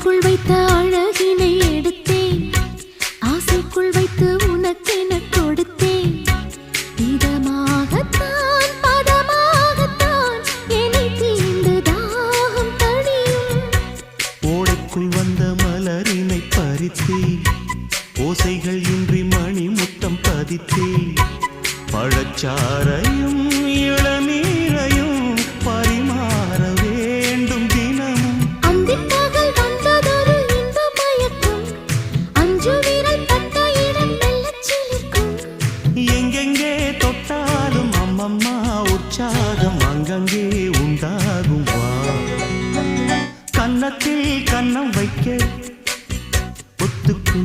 ஆடைக்குள் வைத்த அழகினை எடுத்தேன், ஆசைக்குள் வைத்து உனக்கென கொடுத்தேன். இதமாகத்தான் பதமாகத்தான் என்னை தீண்டு தாகம் தணியும். ஓடைக்குள் வந்த மலரினை பறித்தே, ஓசைகள் இன்றி மணி முத்தம் பதித்தே, பழச்சாரையும் இளநீரையும் பரிமாற வேண்டும் தினமும். அந்திப்பகல் வந்ததொரு இன்ப மயக்கம், அஞ்சு விரல் பட்ட இடம் மெல்லச் சிலிர்க்கும். எங்கெங்கே தொட்டாலும் அம்மம்மா உற்சாகம் அங்கங்கே உண்டாகும். வா கன்னத்தில் கன்னம் வைக்க ஒத்துக்கு